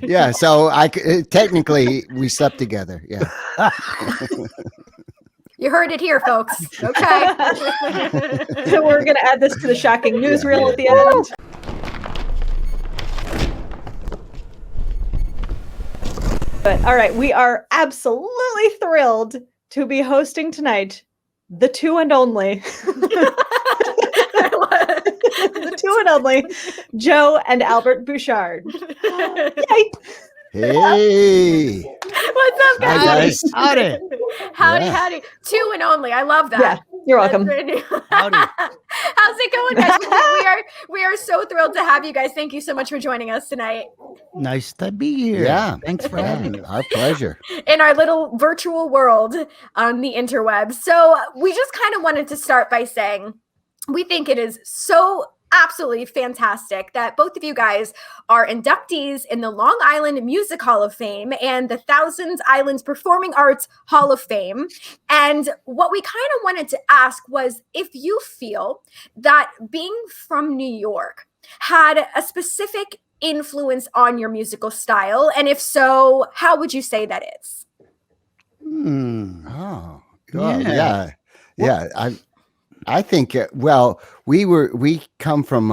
Yeah, so technically we slept together. Yeah. You heard it here, folks. Okay. So we're going to add this to the shocking newsreel at the end. But all right, we are absolutely thrilled to be hosting tonight the two and only, the two and only Joe and Albert Bouchard. Yay. Hey. What's up, guys? Hi, guys. Howdy. Howdy, Yeah. howdy. Two and only. I love that. Yeah, you're welcome. Howdy. How's it going, guys? We are so thrilled to have you guys. Thank you so much for joining us tonight Nice to be here. Yeah. Thanks for having me. Our pleasure. in our little virtual world on the interwebs. So we just kind of wanted to start by saying we think it is so absolutely fantastic that both of you guys are inductees in the Long Island Music Hall of Fame and the Thousand Islands Performing Arts Hall of Fame. And what we kind of wanted to ask was if you feel that being from New York had a specific influence on your musical style, and if so, how would you say that is? Oh, Yeah. yeah. I think. Well, we come from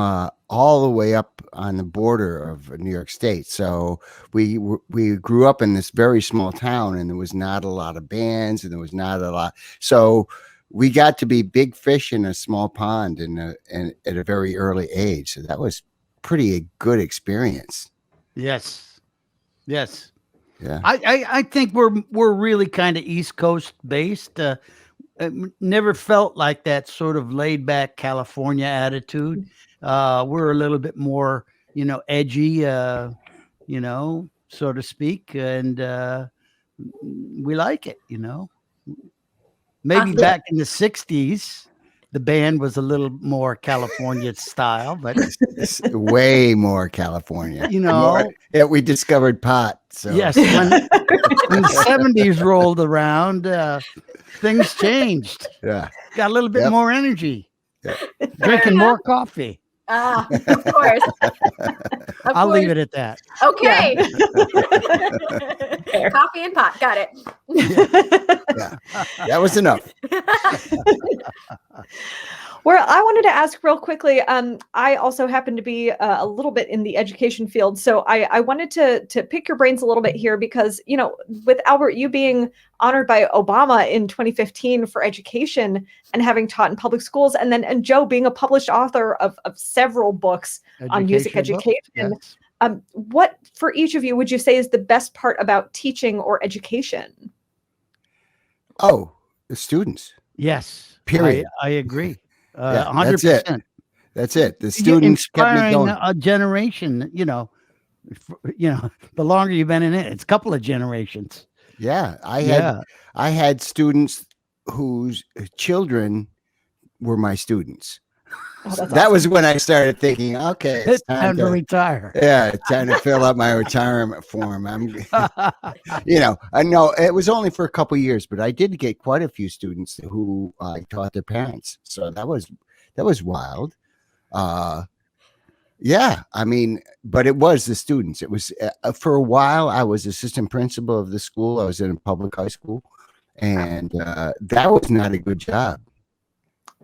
all the way up on the border of New York State, so we grew up in this very small town, and there was not a lot of bands, and there was not a lot. So we got to be big fish in a small pond, and at a very early age. So that was pretty good experience. Yes. Yes. Yeah. I think we're really kind of East Coast based. Never felt like that sort of laid back California attitude. We're a little bit more, edgy, so to speak, and we like it. Maybe back in the '60s, the band was a little more California style, but It's way more California. More- yeah, we discovered pot. So yes, when the '70s rolled around, things changed. yeah. Got a little bit Yep. more energy. Yeah. Drinking more coffee. Of course. I'll leave it at that. Okay. Coffee and pot. Got it. Yeah, that was enough. Well, I wanted to ask real quickly. I also happen to be a little bit in the education field, so I wanted to pick your brains a little bit here because with Albert, you being honored by Obama in 2015 for education and having taught in public schools, and Joe being a published author of several books on music education. Yes. What for each of you would you say is the best part about teaching or education? Oh, the students. Yes. Period. I agree. Yeah, 100%. That's it. The students kept me Inspiring going. a generation. The longer you've been in it, it's a couple of generations. Yeah, I had students whose children were my students. Oh, that's That was when I started thinking, okay, It's time to retire. yeah, it's time to fill out my retirement form. I know it was only for a couple years, but I did get quite a few students who I taught their parents. So that was wild. Yeah, but it was the students. It was for a while. I was assistant principal of the school. I was in a public high school, and that was not a good job.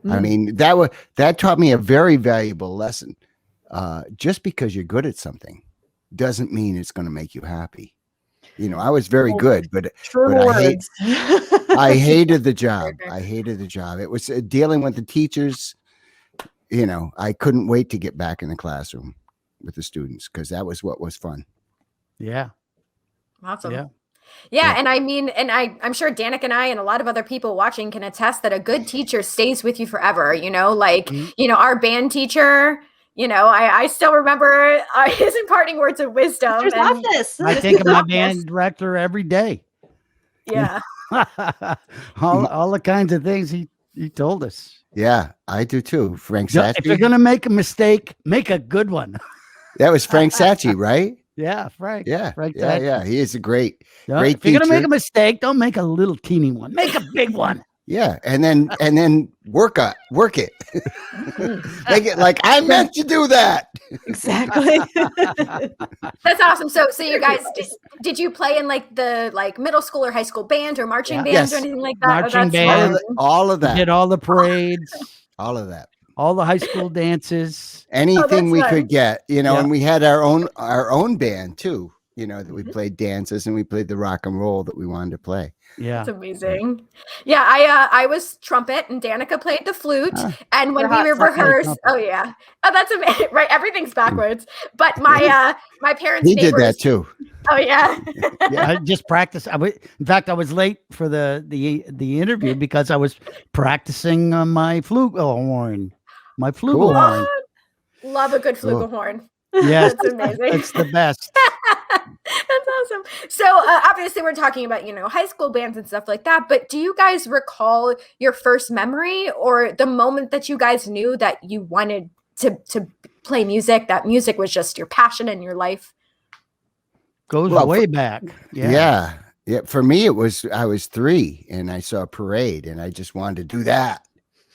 That taught me a very valuable lesson. Just because you're good at something doesn't mean it's going to make you happy. I was very good, but words. I hated the job. It was dealing with the teachers. I couldn't wait to get back in the classroom with the students because that was what was fun. Yeah. Awesome. Yeah. Yeah, and I'm sure Danik and I and a lot of other people watching can attest that a good teacher stays with you forever. Our band teacher, I still remember his imparting words of wisdom. I think of my band director every day. Yeah. all the kinds of things he told us. Yeah, I do too. Frank If Sachi. you're gonna make a mistake, make a good one. That was Frank Sachi, right? Yeah, Frank. Yeah, Frank yeah, Sachi. yeah. He is a great If teacher. you're gonna make a mistake, don't make a little teeny one. Make a big one. Yeah, and then work it. Make it like I meant to do that. Exactly. That's awesome. So you guys did you play in like the middle school or high school band or marching Yeah. band Yes. or anything like that? Marching That's band. fun. All of We that. did all the parades, All of that. all the high school dances. Anything we fun. could get, Yeah. and we had our own band too. That we played dances and we played the rock and roll that we wanted to play. Yeah. That's amazing. Yeah, I was trumpet and Danica played the flute. And when You're we hot were trumpet. rehearsed, oh yeah, oh that's amazing. Right, everything's backwards. But my parents' He did neighbors. that too. Oh yeah. I just practiced. In fact, I was late for the interview because I was practicing my flugelhorn. My flugelhorn. Love a good Cool. flugelhorn. Yes, That's amazing. it's the best. That's awesome. So obviously we're talking about, high school bands and stuff like that, but do you guys recall your first memory or the moment that you guys knew that you wanted to play music, that music was just your passion in your life? Goes Well, way back. Yeah. For me, I was 3 and I saw a parade and I just wanted to do that.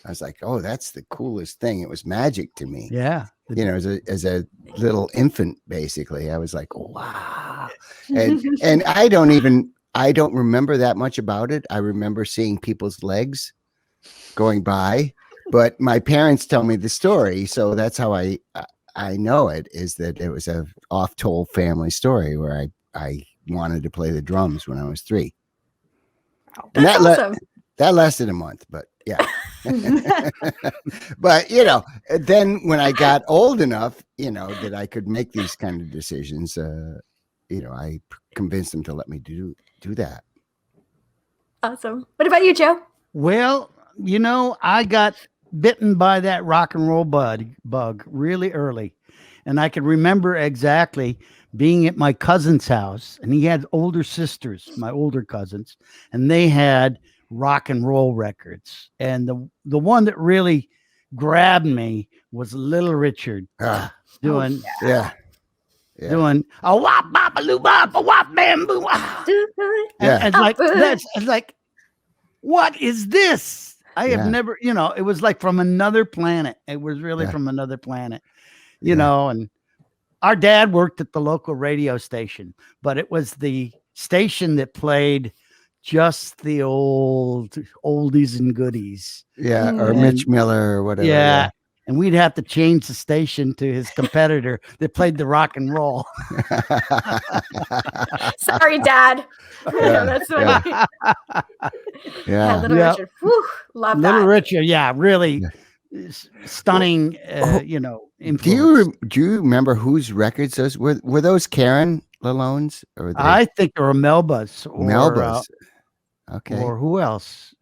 I was like, oh, that's the coolest thing. It was magic to me. Yeah. As a little infant, basically, I was like, wow. And I don't remember that much about it. I remember seeing people's legs going by, but my parents tell me the story. So that's how I know it, is that it was a oft-told family story where I wanted to play the drums when I was 3. And That's awesome. that lasted a month, but yeah. But then when I got old enough, that I could make these kind of decisions, I convinced them to let me do that. Awesome. What about you, Joe? Well, I got bitten by that rock and roll bug really early. And I can remember exactly being at my cousin's house, and he had older sisters, my older cousins, and they had rock and roll records. And the one that really grabbed me was Little Richard doing doing a wop bop a loo bop a wop bamboo. And it's like, what is this? I have never, it was like from another planet. It was really from another planet, and our dad worked at the local radio station, but it was the station that played just the oldies and goodies. Yeah. Or Mitch Miller or whatever. Yeah. And we'd have to change the station to his competitor that played the rock and roll. Sorry, Dad. That's funny. Yeah. Little Richard. Whew, love Little that. Richard. Yeah. Really stunning, influence. Do you remember whose records those were? Were those Karen Lalone's? Or I think there were Melba's. Melba's. Okay. Or who else?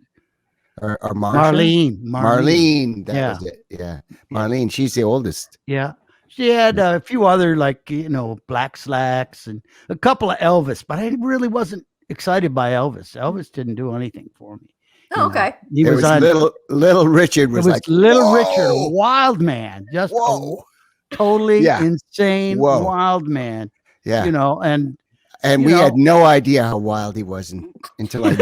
Or Marlene. Marlene. That was it. Yeah. Marlene. She's the oldest. Yeah. She had a few other, Black Slacks and a couple of Elvis, but I really wasn't excited by Elvis. Elvis didn't do anything for me. Oh, okay. He was on, little Richard was like Little whoa! Richard, a wild man, just totally insane, wild man. Yeah. And we had no idea how wild he was until I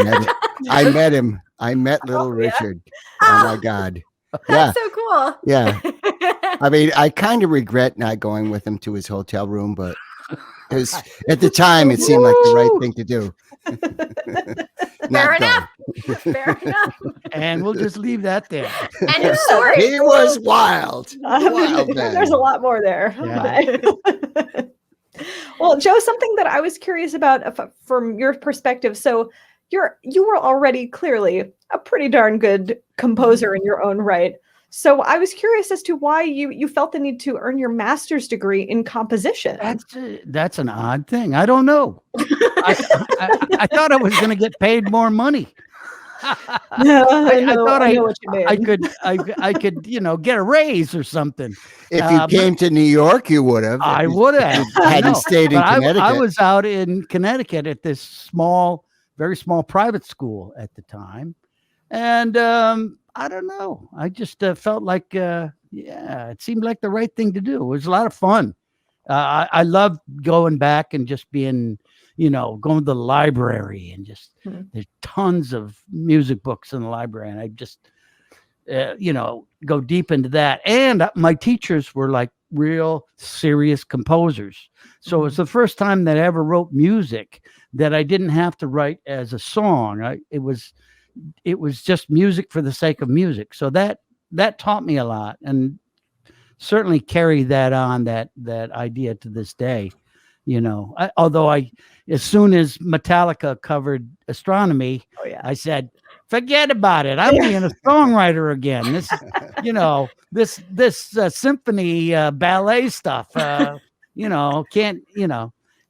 met him. I met Little Richard. Oh my God. That's so cool. Yeah. I mean, I kind of regret not going with him to his hotel room, but at the time it seemed like the right thing to do. Fair enough. Fair enough. And we'll just leave that there. End of story. He was wild. Wild man. There's a lot more there. Yeah. Well, Joe, something that I was curious about from your perspective. So you were already clearly a pretty darn good composer in your own right. So I was curious as to why you felt the need to earn your master's degree in composition. That's an odd thing. I don't know. I thought I was going to get paid more money. No, I thought I know what you mean. I could, get a raise or something. If you came to New York, you would have. I would have. Hadn't stayed in Connecticut. I was out in Connecticut at this very small private school at the time. And I don't know. I just felt like, it seemed like the right thing to do. It was a lot of fun. I love going back and just being, going to the library and just there's tons of music books in the library, and I just go deep into that. And my teachers were like real serious composers, so it was the first time that I ever wrote music that I didn't have to write as a song. It was just music for the sake of music. So that taught me a lot, and certainly carry that on, that idea to this day. Although as soon as Metallica covered Astronomy, I said, forget about it. I'm being a songwriter again. This is, this symphony ballet stuff, can't,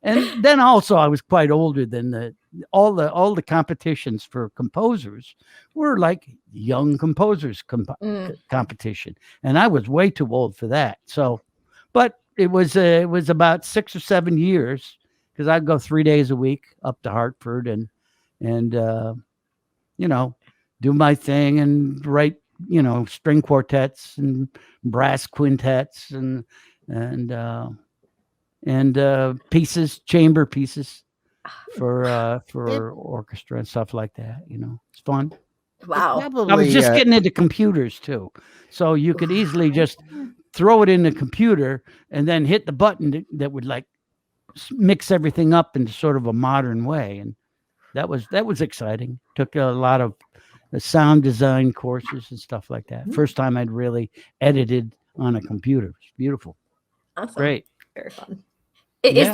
and then also I was quite older than all the competitions for composers were like young composers competition, and I was way too old for that. So, but it was about 6 or 7 years, because I'd go 3 days a week up to Hartford and do my thing and write string quartets and brass quintets and pieces, chamber pieces for orchestra and stuff like that. It's fun. Wow. I was just getting into computers too, so you could easily just throw it in the computer and then hit the button that would like mix everything up into sort of a modern way, and that was exciting. Took a lot of sound design courses and stuff like that. First time I'd really edited on a computer. It's beautiful. Awesome. Great. Very fun. Is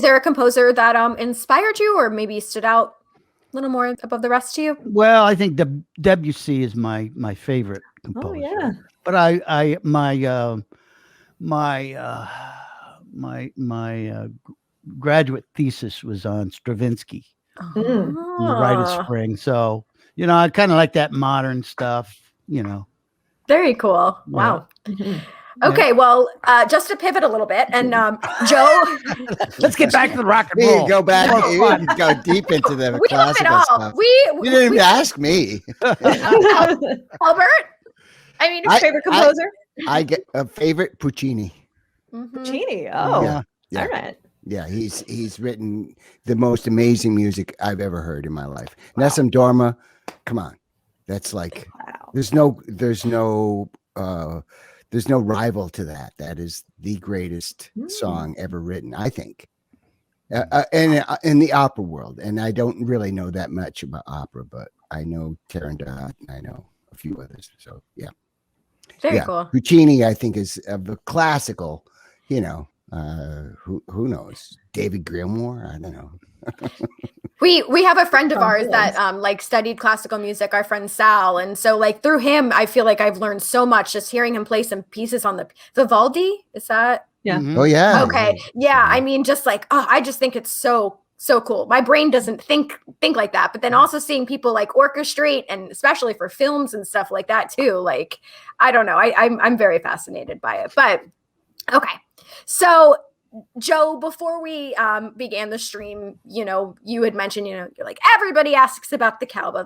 there a composer that inspired you, or maybe stood out a little more above the rest to you? Well, I think Debussy is my favorite composer. Oh yeah. But my graduate thesis was on Stravinsky, Mm. The Rite of Spring. So I kind of like that modern stuff. Very cool. Wow. Mhm. Okay, well, just to pivot a little bit, and Joe, Let's get back to the rock and We roll. go back. We go deep into the we love it classical all. stuff. We You didn't even ask me. Albert. I mean, Favorite composer? I get a favorite Puccini. mhm. Genie. Oh, Yeah. Yeah. all right. Yeah, he's written the most amazing music I've ever heard in my life. Nessun Dorma, come on, that's like Wow. there's no rival to that. That is the greatest song ever written, I think. And in the opera world, and I don't really know that much about opera, but I know Turandot and I know a few others. So yeah, Very cool. Puccini, I think, is of the classical. Who knows? David Gilmour? I don't know. We have a friend of ours that studied classical music, our friend Sal, and so through him I feel like I've learned so much just hearing him play some pieces on the Vivaldi. Is that? Yeah. Oh yeah. Okay. Yeah. I mean, just I just think it's so cool. My brain doesn't think like that, but then also seeing people orchestrate, and especially for films and stuff like that too. I don't know. I'm very fascinated by it. But okay. So Joe, before we began the stream, you had mentioned, you're like, everybody asks about the cowbell.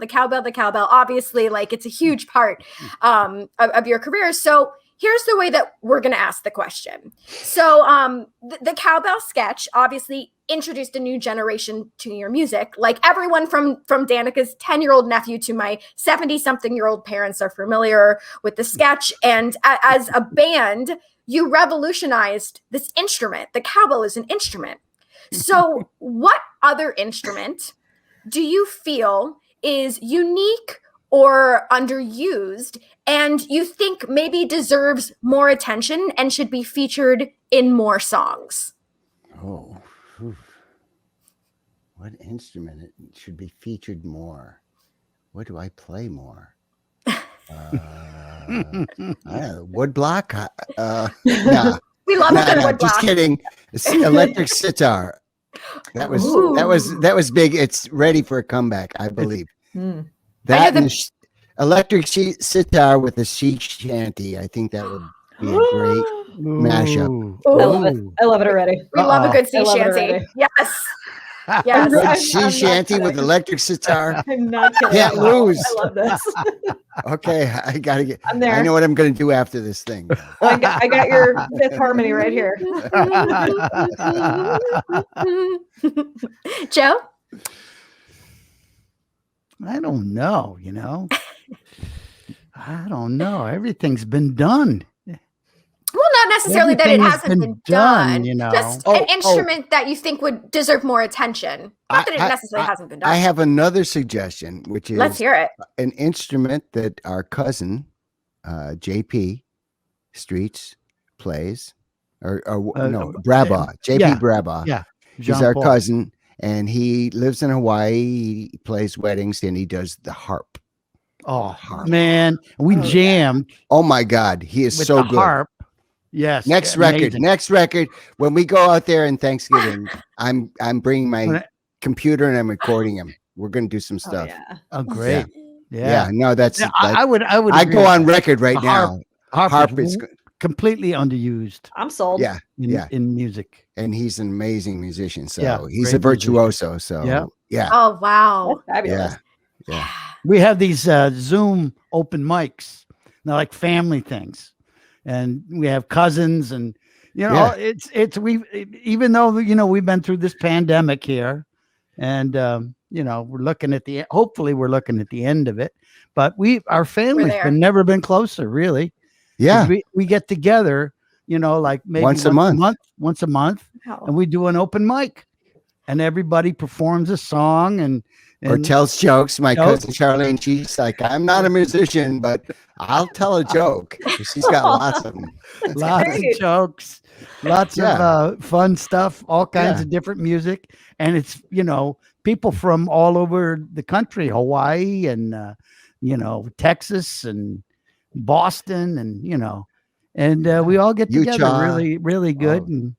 Obviously, it's a huge part of your career. So here's the way that we're going to ask the question. So the cowbell sketch obviously introduced a new generation to your music. Like everyone from Danica's 10-year-old nephew to my 70-something-year-old parents are familiar with the sketch. And as a band, you revolutionized this instrument. The cowbell is an instrument. So what other instrument do you feel is unique or underused and you think maybe deserves more attention and should be featured in more songs? Oh, whew. What instrument should be featured more? What do I play more? I don't know, woodblock. Nah, We love a good woodblock. just kidding. It's electric sitar. That was big. It's ready for a comeback, I believe. That and electric sitar with a sea shanty. I think that would be a great mashup. I love it. I love it already. We love a good sea I love it shanty. already. Yes. Yes. Good sea I'm not shanty with kidding. electric sitar. I'm not kidding. Can't lose. I love this. Okay, I gotta get. I'm there. I know what I'm gonna do after this thing. I got your Fifth Harmony right here. Joe? I don't know, I don't know. Everything's been done. Well, not necessarily that it Everything has hasn't been been done. done, Just Oh, an instrument that you think would deserve more attention. Not that it I- necessarily hasn't been done. I have another suggestion, which is Let's hear it. an instrument that our cousin, JP Streets, plays, or no, Brabbaw, JP yeah, Brabbaw. yeah. He's Jean our Paul. cousin, and he lives in Hawaii. He plays weddings, and he does the harp. Oh Harp. man, we jammed Oh my God, he is with so the good. harp. Yes. Next record. When we go out there in Thanksgiving, I'm bringing my computer and I'm recording him. We're gonna do some Oh, stuff. yeah. Oh, great. Yeah, Yeah. no, that's Yeah, like, I would. I agree go with on that. record right The now. Harp is completely underused I'm sold. yeah, in music. and he's an amazing musician. So Yeah, he's a great musician. virtuoso. So Yeah. yeah, Oh, wow. That's fabulous. yeah. We have these Zoom open mics. They're like family things, and we have cousins, and Yeah. it's even though we've been through this pandemic here, and we're looking at hopefully we're looking at the end of it, but our family's there. never been closer, really. 'Cause Yeah. we get together, like maybe Once a month. once a month, Wow. and we do an open mic, and everybody performs a song and Or tells jokes. My Jokes. cousin Charlene, she's like, I'm not a musician, but I'll tell a joke. She's got lots of them. lots great. of jokes, lots of fun stuff, all kinds Yeah. of different music, and it's people from all over the country, Hawaii and Texas and Boston, and we all get together Utah. really, really good. Oh. And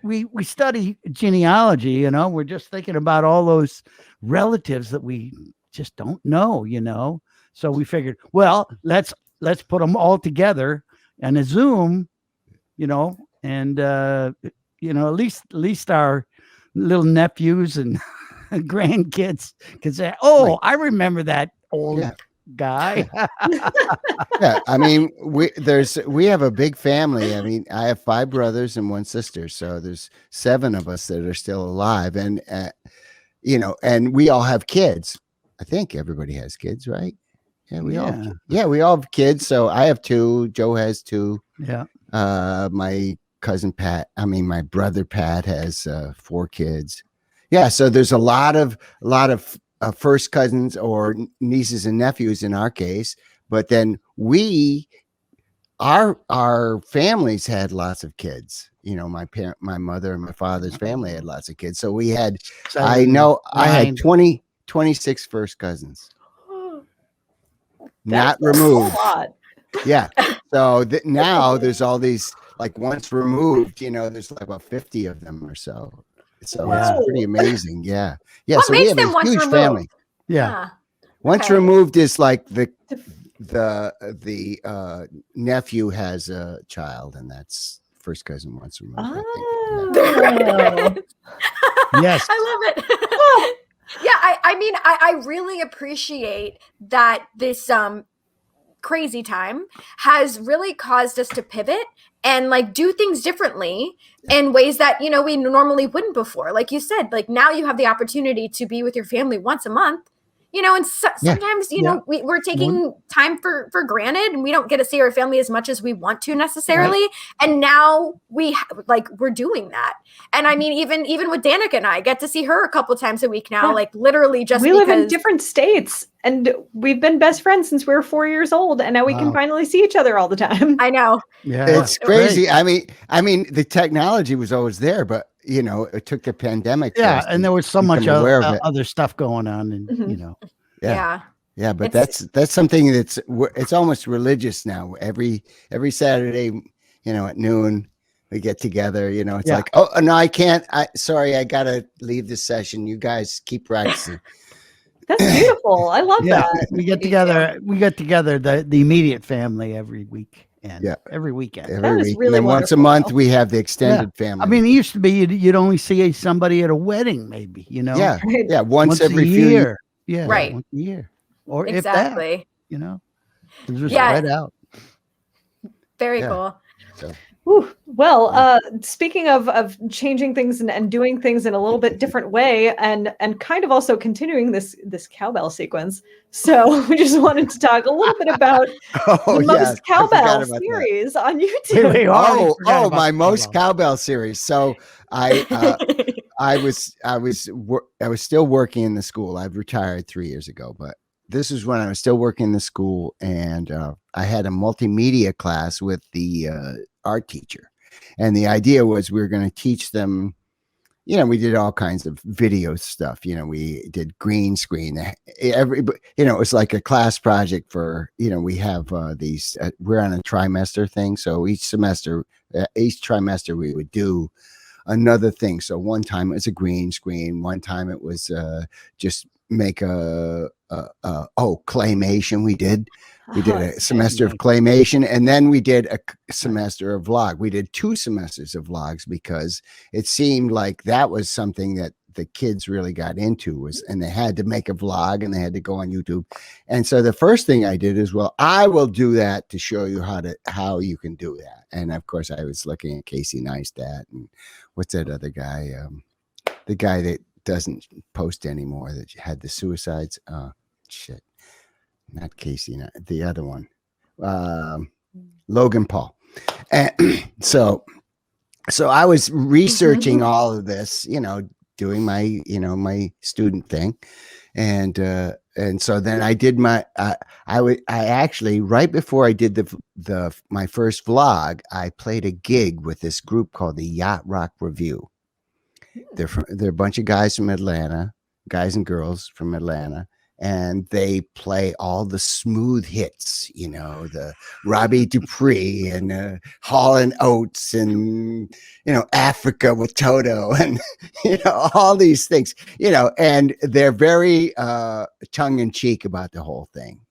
we study genealogy. We're just thinking about all those relatives that we just don't know. So we figured, well, let's put them all together in a Zoom, and at least our little nephews and grandkids can say, "Oh, I remember that old Yeah. guy." Yeah, I mean, we have a big family. I mean, I have 5 brothers and 1 sister, so there's 7 of us that are still alive, and and we all have kids. I think everybody has kids, right? Yeah, we all. Yeah, we all have kids. So I have 2. Joe has 2. Yeah. My cousin Pat. I mean, my brother Pat has 4 kids. Yeah, so there's a lot of first cousins or nieces and nephews in our case, but then our families had lots of kids. My mother and my father's family had lots of kids. So we had, I had 26 first cousins, not That's removed. a lot. Yeah. So now there's all these, like, once removed, there's like about 50 of them or so. So Yeah. it's pretty amazing. Yeah. Yeah. What So we makes have them a once huge removed? family. Yeah. Once Okay. removed is like the nephew has a child, and that's first cousin once removed. I think. Oh. Yes. I love it. Yeah, I mean, I really appreciate that this crazy time has really caused us to pivot and like do things differently in ways that we normally wouldn't before. Like you said, like now you have the opportunity to be with your family once a month. And sometimes we're taking time for granted, and we don't get to see our family as much as we want to necessarily. Right. And now we're doing that. And I mean, even with Danica and I get to see her a couple times a week now, like literally just we live in different states, and we've been best friends since we were 4 years old, and now we can finally see each other all the time. I know. Yeah. It's crazy. Great. I mean, the technology was always there, but it took the pandemic. Yeah, and there was so much other stuff going on, and Yeah, but that's something it's almost religious now. Every Saturday, at noon, we get together. It's like, oh no, I can't. Sorry, I gotta leave this session. You guys keep practicing. That's beautiful. I love that. We get together. We get together the immediate family every week. and Yeah. every weekend. every That is week. really and then once a wonderful, month though. we have the extended family. I mean, it used to be you'd only see somebody at a wedding, maybe, yeah, Right. yeah, once a every few years. year. Yeah, Right. once a year, or if Exactly. that, just Yeah. spread out. Very Yeah. cool. So Whew. Well, speaking of changing things and doing things in a little bit different way, and kind of also continuing this cowbell sequence. So we just wanted to talk a little bit about oh the yeah, most I forgot cowbell about that. series on YouTube. We already Oh, forgot about my the most cowbell. cowbell series. So I was still working in the school. I've retired 3 years ago, but this is when I was still working in the school, and I had a multimedia class with the art teacher, and the idea was we were going to teach them. We did all kinds of video stuff. We did green screen. It was like a class project for. We have these. We're on a trimester thing, so each trimester we would do another thing. So one time it was a green screen. One time it was just make claymation. We did a semester of claymation, and then we did a semester of vlog. We did 2 semesters of vlogs because it seemed like that was something that the kids really got into, and they had to make a vlog and they had to go on YouTube. And so the first thing I did is, well, I will do that to show you how you can do that. And of course I was looking at Casey Neistat and what's that other guy, the guy that doesn't post anymore, that had the suicides. Shit, not Casey, the other one, Logan Paul. And so I was researching all of this, doing my my student thing, and so then I did my I actually, right before I did my first vlog, I played a gig with this group called the Yacht Rock Review. They're a bunch of guys from Atlanta, guys and girls from Atlanta, and they play all the smooth hits, the Robbie Dupree and Hall and Oates and Africa with Toto and all these things, and they're very tongue in cheek about the whole thing.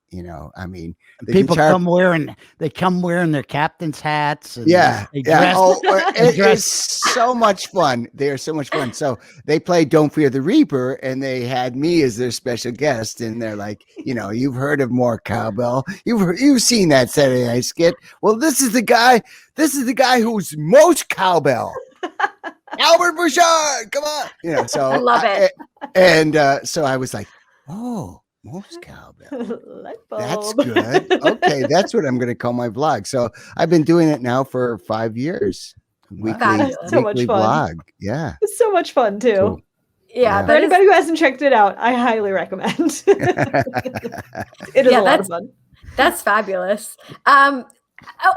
I mean, People come wearing their captain's hats. And they dress, it is so much fun. They are so much fun. So they played "Don't Fear the Reaper," and they had me as their special guest. And they're like, you've heard of more cowbell. You've seen that Saturday Night skit. Well, this is the guy who's most cowbell. Albert Bouchard, come on. So I love it. So I was like, oh. Most cowbell. Light That's bulb. good. Okay, that's what I'm going to call my vlog. So I've been doing it now for 5 years. That's so much weekly fun. vlog. Yeah. It's so much fun too. Cool. Yeah. Yeah. For anybody who hasn't checked it out, I highly recommend. It is a lot of fun. That's fabulous.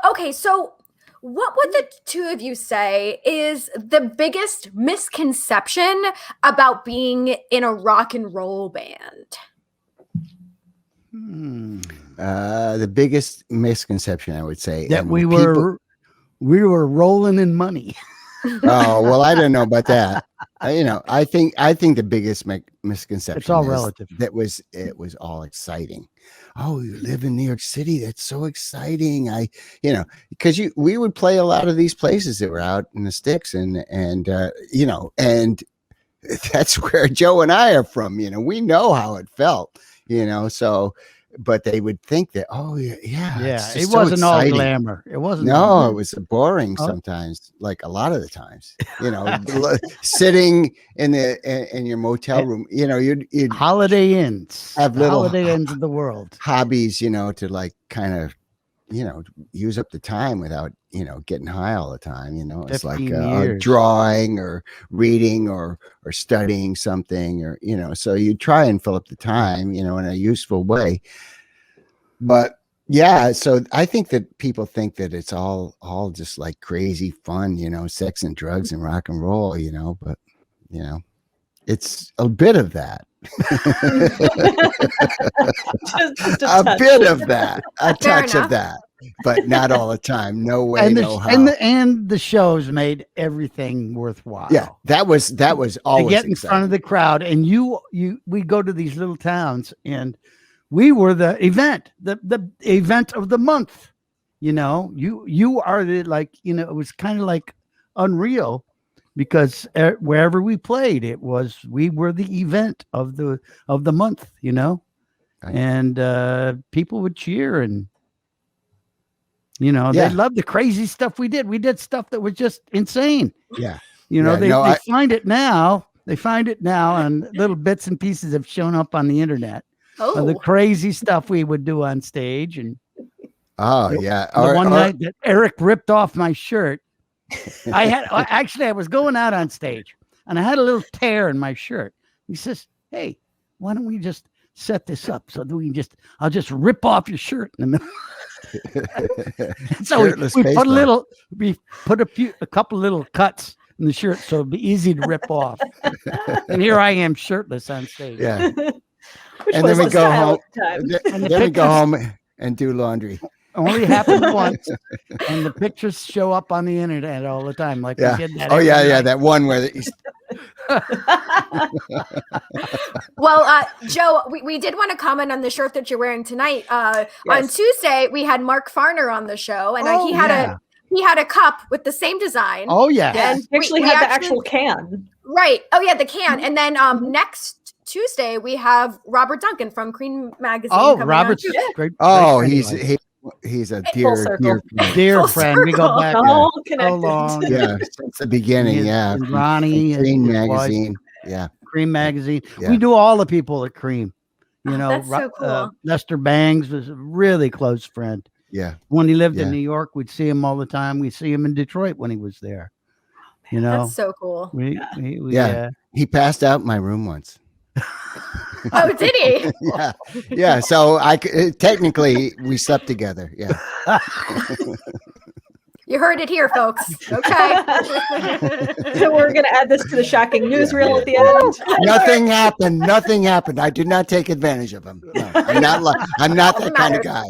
Okay, so what would the two of you say is the biggest misconception about being in a rock and roll band? The biggest misconception, I would say, that we were rolling in money. Oh, well, I don't know about that. I think the biggest misconception It's all is relative. it was all exciting. Oh, you live in New York City. That's so exciting. Because we would play a lot of these places that were out in the sticks, and that's where Joe and I are from. We know how it felt. So, but they would think that, oh yeah, it wasn't all glamour. It wasn't. No, it was boring sometimes, like a lot of the times. Sitting in your motel room. You'd Holiday Inns, have little Holiday Inns of the world hobbies, to like kind of, use up the time without, getting high all the time. It's like 15 years. drawing or reading or studying something, or, so you try and fill up the time, in a useful way. But yeah, so I think that people think that it's all just like crazy fun, sex and drugs and rock and roll, but, it's a bit of that. just a bit of that, a Fair touch enough. of that, but not all the time. No way, and no how. and the shows made everything worthwhile. Yeah, that was To always get in front of the crowd, and we go to these little towns, and we were the event of the month. you are the, like, it was kind of like unreal, because wherever we played, we were the event of the month, Right. and people would cheer, and Yeah. they loved the crazy stuff we did. We did stuff that was just insane. Yeah. They find it now. They find it now, and little bits and pieces have shown up on the internet of the crazy stuff we would do on stage. And oh yeah, the one night that Eric ripped off my shirt, I was going out on stage, and I had a little tear in my shirt. He says, "Hey, why don't we just set this up so that I'll just rip off your shirt in the middle." So we put a couple little cuts in the shirt so it'd be easy to rip off. And here I am shirtless on stage. Yeah. Which And was then we the go style home. at the time. Then we go home and do laundry. Only happened once, and the pictures show up on the internet all the time. Like Yeah. we did that. Oh every yeah, yeah. night. That one where Well, Joe, we did want to comment on the shirt that you're wearing tonight. On Tuesday, we had Mark Farner on the show, and he had a cup with the same design. Oh yeah, and we actually had the actual can. Right. Oh yeah, the can. And then next Tuesday we have Robert Duncan from Cream Magazine. Oh, coming Robert's on. great. oh, great he's a Full circle. dear Full friend. We go back All so connected. long. yeah, since the beginning. Yeah, And Ronnie, and Cream his wife, Magazine. Yeah, Cream Magazine. Yeah. We do all the people at Cream. That's so cool. Lester Bangs was a really close friend. yeah. When he lived Yeah. in New York, we'd see him all the time. We see him in Detroit when he was there. That's so cool. Yeah. He passed out in my room once. Oh, did he? Yeah, yeah. So technically we slept together. Yeah. You heard it here, folks. Okay. So we're going to add this to the shocking newsreel at the end. Nothing happened. Nothing happened. I did not take advantage of him. No, I'm not that kind of guy.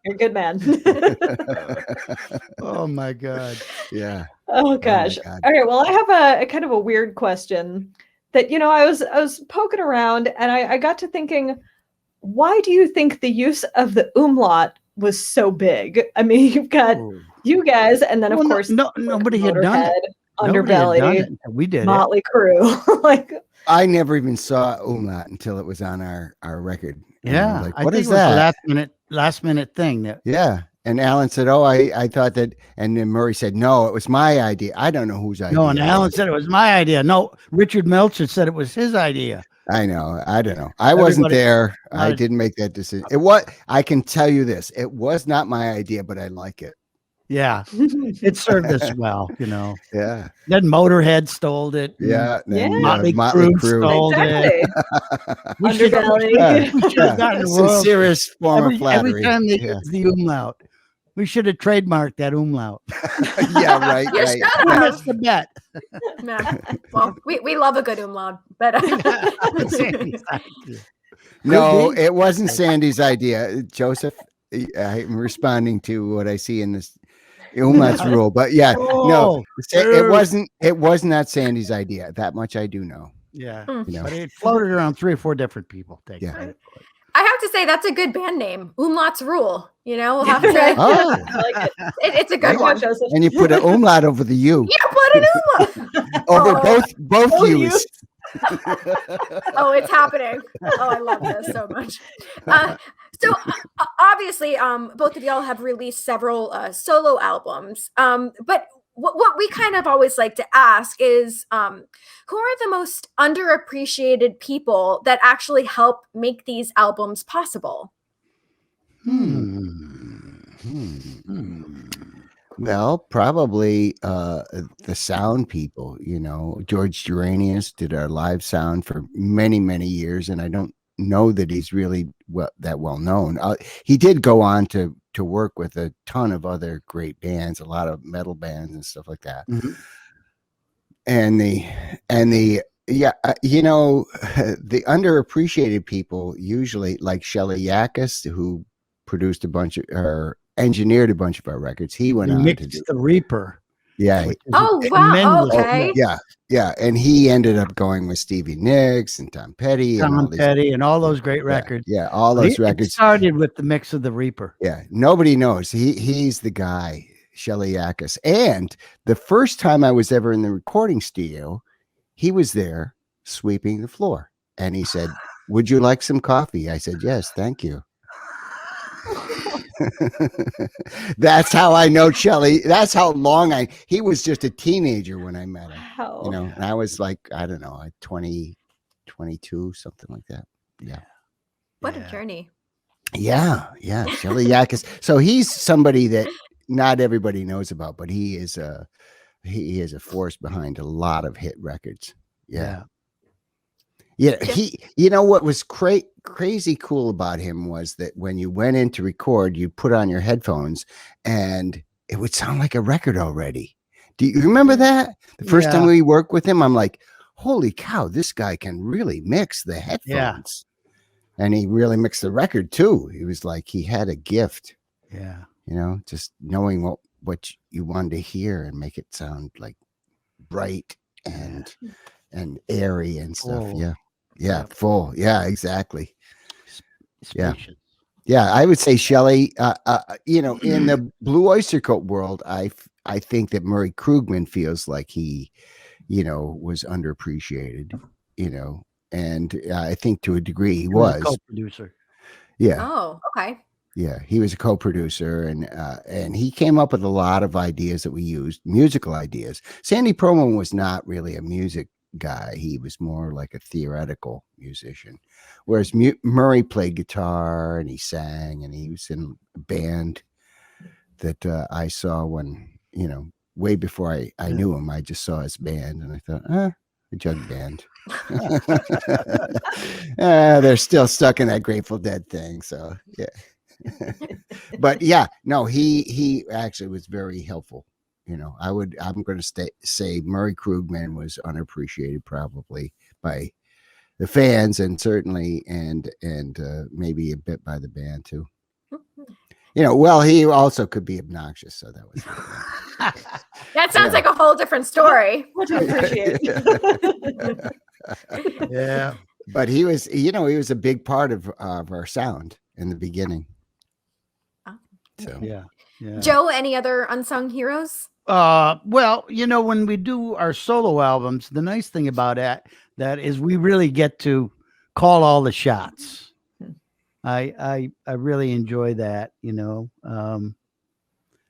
You're a good man. Oh my God. Yeah. Oh gosh. God. All right. Well, I have a kind of a weird question that, I was poking around and I got to thinking, why do you think the use of the umlaut was so big? I mean, you've got you guys, and then of course, nobody had done it. Underbelly, We did Motley Crue. Like, I never even saw umlaut until it was on our record. And Yeah. like, I what think is it was a that? last minute thing. That Yeah. And Alan said, "Oh, I thought that," and then Murray said, "No, it was my idea. I don't know whose idea." No, and Alan said it was my idea. No, Richard Melcher said it was his idea. I know. I don't know. I wasn't there. I Right. didn't make that decision. I can tell you this. It was not my idea, but I like it. Yeah, it served us well, Yeah. Then Motorhead stole it. Yeah. Yeah. Motley Crue stole it. exactly. We should have Underbelly. gotten Some royalties. serious form of Every flattery. time they use the umlaut, we should have trademarked that umlaut. Yeah, right. You Right. should That's have. the bet. Yeah. Well, we love a good umlaut, but No, it wasn't Sandy's idea. Joseph, I'm responding to what I see in this umlaut's rule, but yeah, no, it was not Sandy's idea. That much I do know. Yeah, But it floated around 3 or 4 different people. Yeah. I have to say that's a good band name, Umlaut's Rule. We'll have to. Oh, I like it. It's a good one. Joseph. and you put an umlaut over the U. You put an umlaut. Over both Both U's. Oh, it's happening. Oh, I love this so much. So obviously, both of y'all have released several solo albums. But what we kind of always like to ask is, who are the most underappreciated people that actually help make these albums possible? Well, probably the sound people. George Duranius did our live sound for many, many years, and I don't know that he's really that well known. He did go on to work with a ton of other great bands, a lot of metal bands and stuff like that. Mm-hmm. And the the underappreciated people usually, like Shelley Yakis, who produced a bunch of or engineered a bunch of our records. He went on to mixed do the Reaper. Yeah. which is Oh, a wow. tremendous Okay. mix. Yeah. Yeah. And he ended up going with Stevie Nicks and Tom Petty and all Tom these. Petty and all those great Yeah. records. Yeah. All But those it records. started with the mix of the Reaper. Yeah. Nobody knows. He's the guy, Shelly Yakis. And the first time I was ever in the recording studio, he was there sweeping the floor. And he said, "Would you like some coffee?" I said, "Yes, thank you." That's how I know Shelly. That's how long he was just a teenager when I met him, Wow. you know, and I was like, I don't know, like 20, 22, something like that. Yeah. What a Yeah. journey. Yeah. Yeah. Shelly Yakis. So he's somebody that not everybody knows about, but he is a force behind a lot of hit records. Yeah. Yeah, you know what was crazy cool about him was that when you went in to record, you put on your headphones and it would sound like a record already. Do you remember that? The first time Yeah. we worked with him, I'm like, holy cow, this guy can really mix the headphones. And he really mixed the record too. He was like, he had a gift, Yeah. you know, just knowing what you wanted to hear and make it sound like bright and airy and stuff. Full. Yeah. Yeah. Full. Yeah, exactly. Yeah. Spacious. Yeah, I would say Shelley, you know, in the Blue Oyster Cult world, I think that Murray Krugman feels like he, you know, was underappreciated, you know, and I think to a degree he was. a co-producer. Yeah. Oh, okay. Yeah, he was a co-producer, and he came up with a lot of ideas that we used, musical ideas. Sandy Perlman was not really a music guy; he was more like a theoretical musician. Whereas Murray played guitar and he sang, and he was in a band that I saw when, you know, way before I knew him. I just saw his band, and I thought, a jug band. They're still stuck in that Grateful Dead thing, so yeah. But yeah, no, he actually was very helpful. You know, I'm going to say Murray Krugman was unappreciated probably by the fans and certainly and maybe a bit by the band too. You know, well, he also could be obnoxious, so that was That sounds like a whole different story. What to appreciate. Yeah. But he was, you know, he was a big part of our sound in the beginning. So Yeah. Yeah. Joe, any other unsung heroes? Well, you know, when we do our solo albums, the nice thing about that is we really get to call all the shots. I really enjoy that, you know.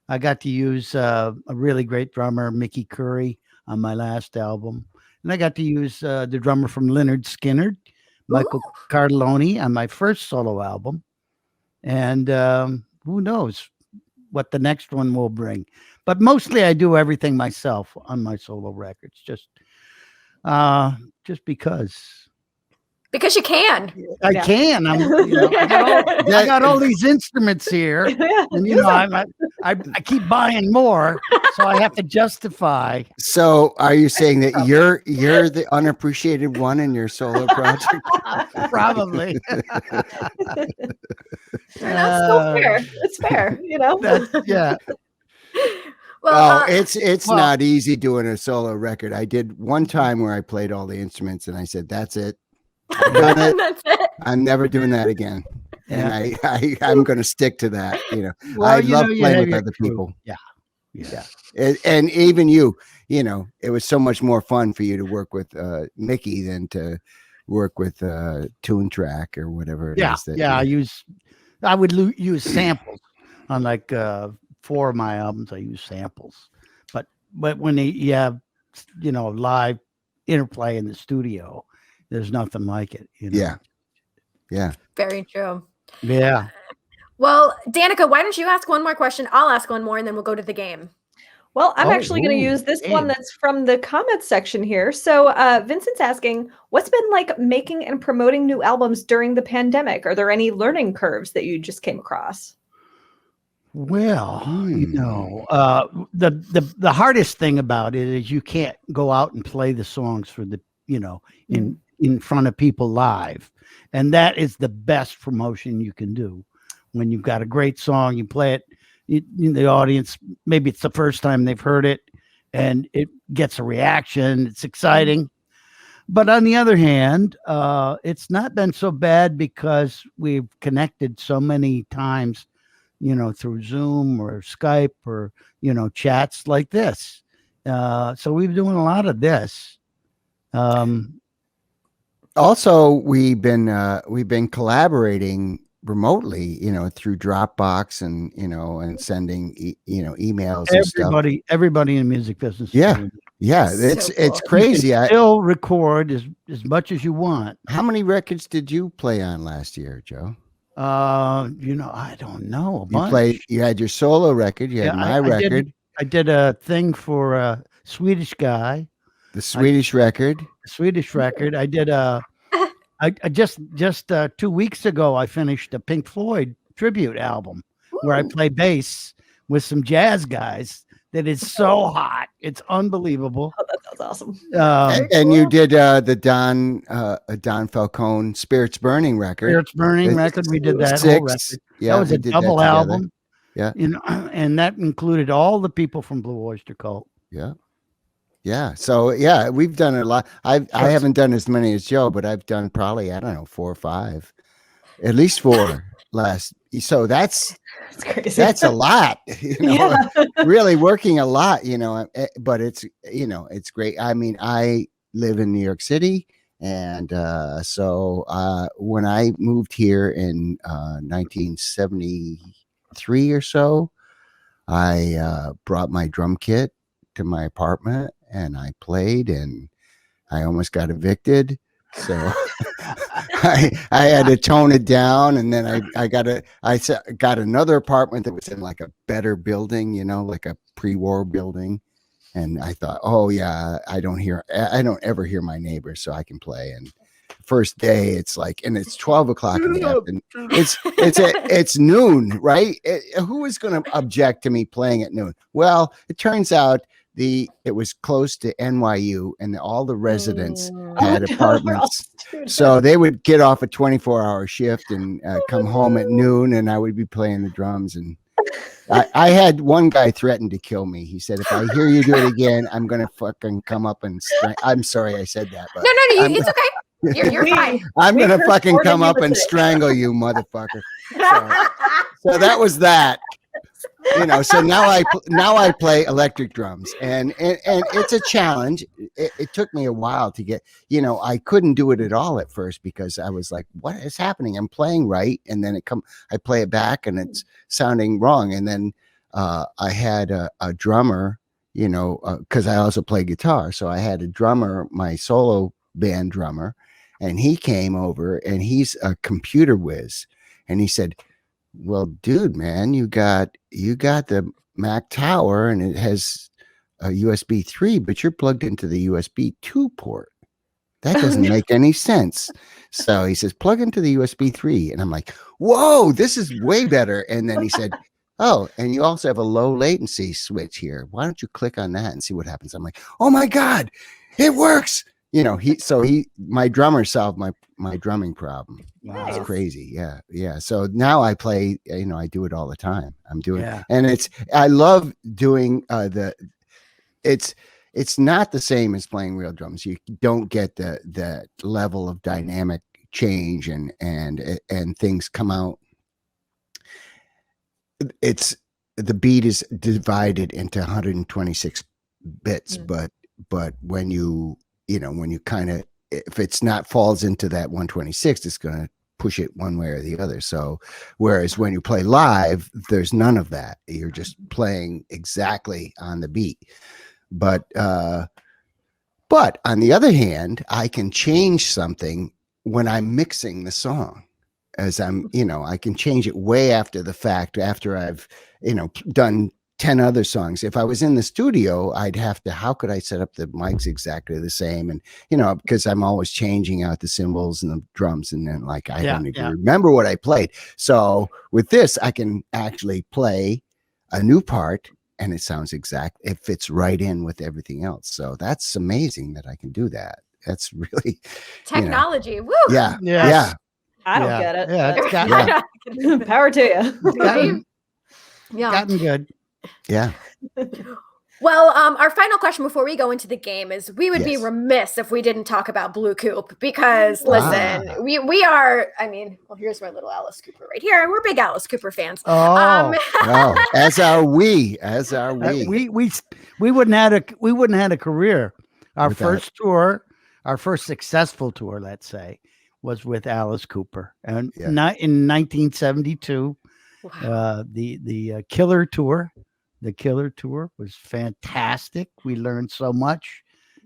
I got to use a really great drummer, Mickey Curry, on my last album. And I got to use the drummer from Lynyrd Skynyrd, Michael Cardelloni, on my first solo album. And who knows what the next one will bring. But mostly I do everything myself on my solo records, just because. Because you can. I can. I'm, you know, I got all these instruments here, and you know, I keep buying more, so I have to justify. So, are you saying that you're the unappreciated one in your solo project? Probably. That's still fair. It's fair, you know. Yeah. Well, it's not easy doing a solo record. I did one time where I played all the instruments, and I said, "That's it. I've done it. that's it. I'm never doing that again." Yeah. And I'm going to stick to that. You know, Well, I you love know, you playing have with your other crew. people. Yeah. And even you know, it was so much more fun for you to work with Mickey than to work with Tune Track or whatever it is. I would use samples on like 4 of my albums. I use samples, but when you have, you know, live interplay in the studio, there's nothing like it. You know? Yeah. Very true. Yeah. Well, Danica, why don't you ask one more question? I'll ask one more and then we'll go to the game. Well, I'm actually going to use this one that's from the comments section here. So Vincent's asking, what's been like making and promoting new albums during the pandemic? Are there any learning curves that you just came across? Well, you know, the hardest thing about it is you can't go out and play the songs for the, you know, in front of people live. And that is the best promotion you can do. When you've got a great song, you play it in the audience. Maybe it's the first time they've heard it, and it gets a reaction. It's exciting. But on the other hand, it's not been so bad because we've connected so many times, through Zoom or Skype or, chats like this. So we've been doing a lot of this. Also, we've been collaborating remotely, through Dropbox and sending emails and stuff. Everybody in the music business. Yeah. Yeah, So it's cool. crazy. You can still record as much as you want. How many records did you play on last year, Joe? I don't know. You had your solo record, you had my record. I did a thing for a Swedish guy. The Swedish record. I did I just 2 weeks ago I finished a Pink Floyd tribute album where I play bass with some jazz guys. That is so hot. It's unbelievable. Oh, that sounds awesome. And you did the Don Falcone Spirits Burning record. Record. We did that whole record. Yeah, that was a double album. Yeah. And that included all the people from Blue Oyster Cult. Yeah. Yeah. So yeah, we've done a lot. I haven't done as many as Joe, but I've done probably, I don't know, 4 or 5. At least 4 last. So that's crazy. That's a lot, really working a lot, but it's great. I mean, I live in New York City. And so when I moved here in 1973 or so, I brought my drum kit to my apartment and I played and I almost got evicted. So I had to tone it down, and then I got another apartment that was in like a better building, like a pre-war building. And I thought, oh yeah, I don't ever hear my neighbors, so I can play. And first day, it's like, and it's 12 o'clock in the afternoon. It's noon, right? Who is going to object to me playing at noon? Well, it turns out it was close to NYU, and all the residents had apartments, so they would get off a 24-hour shift and come home at noon, and I would be playing the drums. And I had one guy threaten to kill me. He said, if I hear you do it again, I'm gonna fucking come up and I'm sorry I said that, but no, it's okay. You're fine. I'm gonna fucking come up and strangle you, motherfucker. So that was that. So now I play electric drums, and it's a challenge. It took me a while to get, I couldn't do it at all at first because I was like, what is happening? I'm playing right, and then I play it back and it's sounding wrong. And then I had a drummer, because I also play guitar, so I had a drummer, my solo band drummer, and he came over and he's a computer whiz, and he said, well, dude, man, you got the Mac Tower and it has a USB 3, but you're plugged into the USB 2 port. That doesn't make any sense. So he says, plug into the USB 3. And I'm like, whoa, this is way better. And then he said, oh, and you also have a low latency switch here. Why don't you click on that and see what happens? I'm like, oh my God, it works. My drummer solved my drumming problem. Nice. It's crazy. Yeah. Yeah. So now I play, I do it all the time. And I love doing it's not the same as playing real drums. You don't get the level of dynamic change and things come out. The beat is divided into 126 bits, but when you kind of, if it's not falls into that 126, it's going to push it one way or the other. So whereas when you play live, there's none of that. You're just playing exactly on the beat. But on the other hand, I can change something when I'm mixing the song. As I can change it way after the fact, after I've, done 10 other songs. If I was in the studio, how could I set up the mics exactly the same? And, because I'm always changing out the cymbals and the drums, and then I don't even remember what I played. So with this, I can actually play a new part and it sounds exact. It fits right in with everything else. So that's amazing that I can do that. That's really technology. Woo. Yeah. Yes. Yeah. I don't get it. Yeah, it's Power to you. gotten good. Yeah. Well, our final question before we go into the game is we would be Yes. remiss if we didn't talk about Blue Coupe because listen, we are, I mean, well, here's my little Alice Cooper right here. We're big Alice Cooper fans. Oh, Oh, as are we. As are we. we wouldn't have had a career. Our Without first tour, our first successful tour, let's say, was with Alice Cooper, and in 1972, Wow. the Killer tour. The Killer tour was fantastic. We learned so much,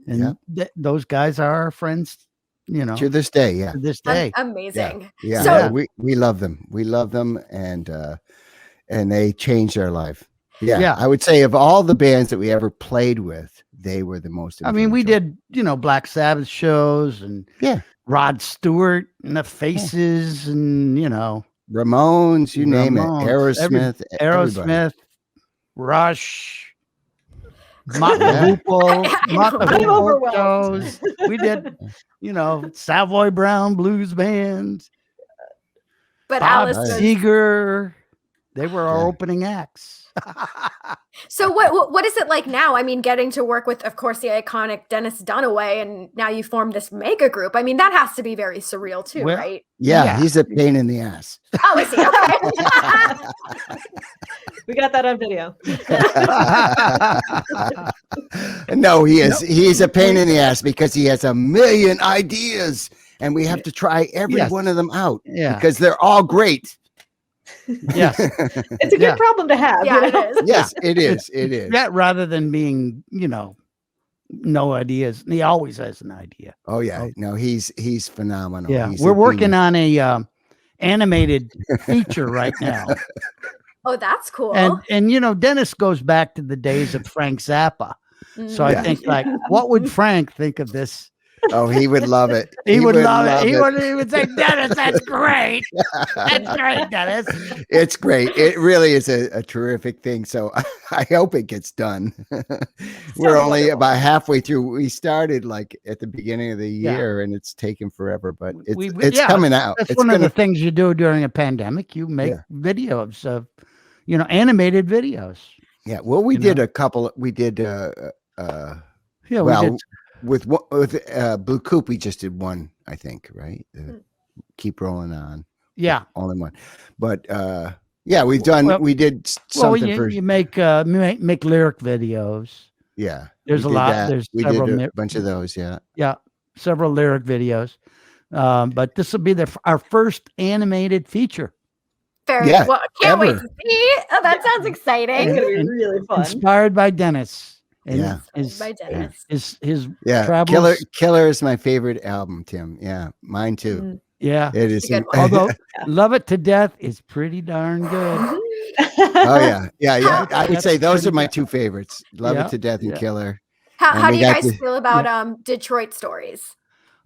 and those guys are our friends. You know, To this day, yeah. to this day. Amazing. Yeah. So we love them. We love them, and they changed our life. Yeah. Yeah. I would say of all the bands that we ever played with, they were the most. I mean, we influential. did, Black Sabbath shows and Rod Stewart and the Faces and, Ramones, you name it, Ramones, Aerosmith, everybody. Aerosmith, Rush, Mott the I'm Hoople overwhelmed. shows. We did, Savoy Brown Blues Band, but Bob Alice was, Seger. They were our opening acts. so what is it like now? I mean, getting to work with, of course, the iconic Dennis Dunaway, and now you formed this mega group. I mean, that has to be very surreal too, Well, right? Yeah, he's a pain in the ass. Oh, is he? Okay. We got that on video. No, he is. He's a pain in the ass because he has a million ideas, and we have to try every one of them out. Yeah. Because they're all great. Yes. It's a good problem to have. Yeah, you know? it is. Yes, it is. It is. That rather than being, no ideas. He always has an idea. Oh yeah. No, he's phenomenal. Yeah. He's We're a working genius. on a animated feature right now. Oh, that's cool. And Dennis goes back to the days of Frank Zappa. So I think what would Frank think of this? Oh, he would love it. He would love it. He would say, Dennis, that's great. That's great, Dennis. It's great. It really is a terrific thing. So I hope it gets done. We're only about halfway through. We started like at the beginning of the year, and it's taken forever, but it's coming out. That's it's one of the things you do during a pandemic. You make videos of, animated videos. Yeah. Well, we did a couple. We did. With Blue Coupe, we just did one, I think, right? Keep Rolling On. Yeah. Only one. But we've done, we did something for. You make lyric videos. Yeah. There's a lot. That. There's we several did a bunch of those. Yeah. Yeah. Several lyric videos. But this will be our first animated feature. Very well. Can't wait to see. Oh, that sounds exciting. It's going to be really fun. Inspired by Dennis. And by Dennis. His travels. Killer is my favorite album, Tim. Yeah, mine too. Mm-hmm. Yeah, it is. Although Love It to Death is pretty darn good. Oh yeah. I would say those are my two favorites: Love It to Death and Killer. How do you guys feel about Detroit Stories?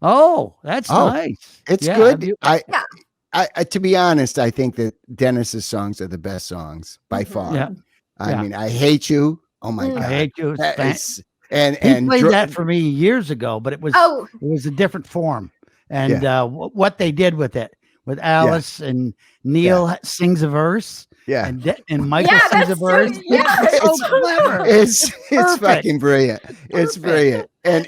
Oh, that's nice. It's good. I to be honest, I think that Dennis's songs are the best songs by far. Yeah. I mean, I Hate You. Oh my God. I Hate You. And he played that for me years ago, but it was a different form. And what they did with it, with Alice and Neil sings a verse. Yeah. And Michael sings a verse. It's so clever. It's fucking brilliant. It's brilliant. And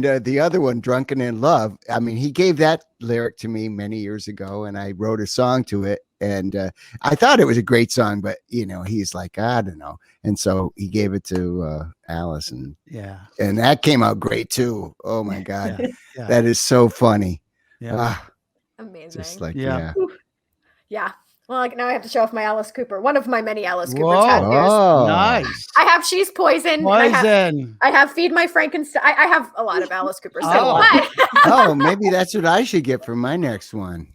the other one, Drunken in Love. I mean, he gave that lyric to me many years ago, and I wrote a song to it. And I thought it was a great song, but he's like, I don't know. And so he gave it to Alice, and that came out great too. Oh my God, that is so funny. Yeah, amazing. Just like yeah. Well, now I have to show off my Alice Cooper, one of my many Alice Cooper Whoa. tattoos. Oh, nice. I have She's Poison. Poison. I have Feed My Frankenstein. I have a lot of Alice Cooper still. Oh, maybe that's what I should get for my next one.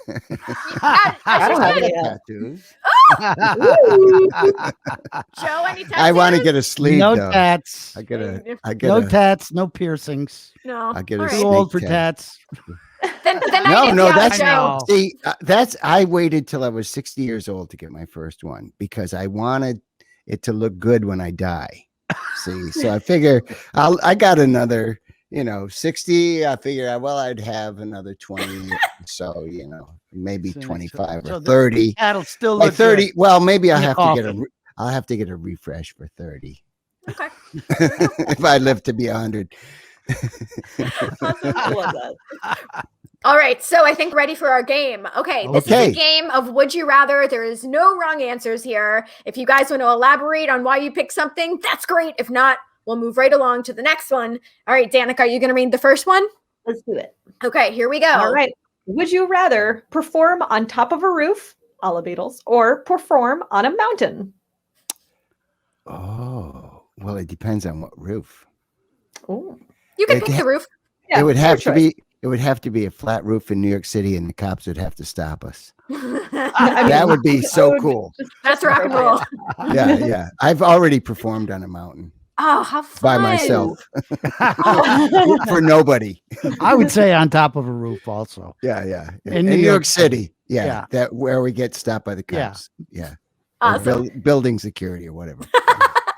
I don't have any tattoos. Joe, any tattoos? I want to get a sleeve. No though. tats. I get no tats. No piercings. No. I get a Too old for tats. Then no, that's Joe. see, I waited till I was 60 years old to get my first one because I wanted it to look good when I die. See, so I figure I got another, 60. I figure, I'd have another 20. So, maybe 25 or 30. That'll still like look 30. good. Well, maybe I'll In have the to get a refresh for 30. Okay. If I live to be 100. Awesome. I love that. All right, so I think ready for our game. Okay, this is Okay. a game of Would You Rather. There is no wrong answers here. If you guys want to elaborate on why you picked something, that's great. If not, we'll move right along to the next one. All right, Danica, are you going to read the first one? Let's do it. Okay, here we go. All right. Would you rather perform on top of a roof, a la Beatles, or perform on a mountain? Oh, well, it depends on what roof. Oh, You can It pick the roof. yeah, It would your have to choice. be. It would have to be a flat roof in New York City, and the cops would have to stop us. I That mean, would be that so would be cool. just That's rock and roll. Yeah, yeah. I've already performed on a mountain Oh, how by fun. myself Oh, for nobody. I would say on top of a roof also. Yeah, yeah. In In New New York York City. Yeah, Yeah. that where we get stopped by the Yeah. cops. Yeah. Or awesome. building security or whatever.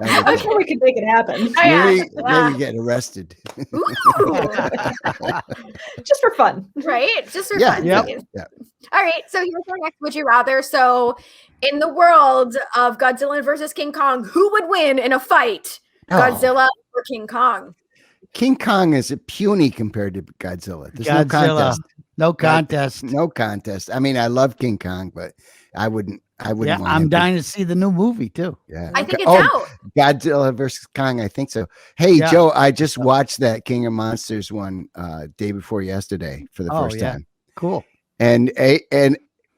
That I'm would be- sure we could make it happen. Oh, yeah. maybe get arrested. Ooh, Just for fun. right? Just for Yeah, fun. yep. Yeah. All right, so here's our next Would You Rather. So, in the world of Godzilla versus King Kong, who would win in a fight? Oh. Godzilla or King Kong? King Kong is puny compared to Godzilla. There's no Godzilla. contest. No contest. No contest. I mean, I love King Kong, but I wouldn't. Yeah, want I'm him to- dying to see the new movie too. Yeah. I think it's Oh, out. Godzilla versus Kong. I think so. Hey, Yeah. Joe, I just watched that King of Monsters one day before yesterday for the Oh, first yeah. time, Cool. and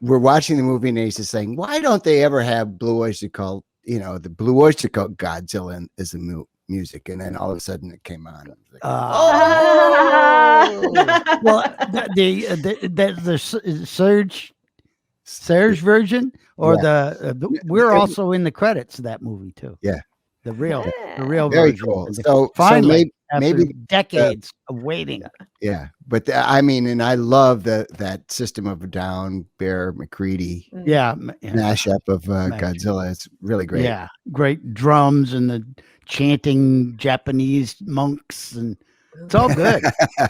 we're watching the movie, and he's just saying, "Why don't they ever have Blue Oyster Cult? You know, the Blue Oyster Cult Godzilla is the music." And then all of a sudden, it came on. I was like, Well, the Surge version, or Yeah. we're also in the credits of that movie too. Yeah. the real Yeah. Very version. cool. And So finally, maybe after decades of waiting. yeah, but I mean, and I love that System of a Down, Bear McCready Yeah, mashup of Mashup. Godzilla. It's really great. yeah, great drums and the chanting Japanese monks, and it's all good.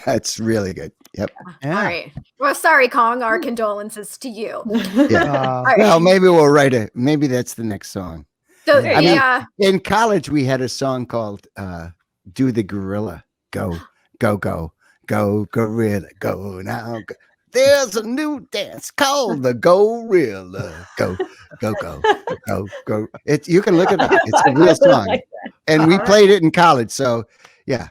It's really good. Yep. Yeah. All right. Well, sorry, Kong. Our condolences to you. Yeah. All right. Well, maybe we'll write maybe that's the next song. So, I mean- yeah. In college, we had a song called Do the Gorilla. Go, go, go, go, gorilla, go now. Go. There's a new dance called the Gorilla. Go, go, go, go, go. You can look it up. It's a real song. Like And we All right. played it in college. So, yeah.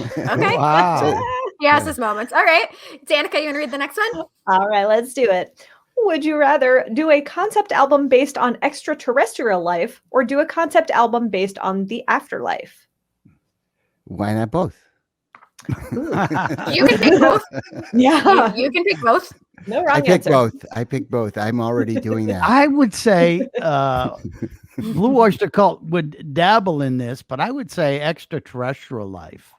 Okay. Wow. He has his moments. All right. Danica, you want to read the next one? All right, let's do it. Would you rather do a concept album based on extraterrestrial life or do a concept album based on the afterlife? Why not both? You can pick both. Yeah. You can pick both. No wrong I pick answer. both. I pick both. I'm already doing that. I would say Blue Oyster Cult would dabble in this, but I would say extraterrestrial life.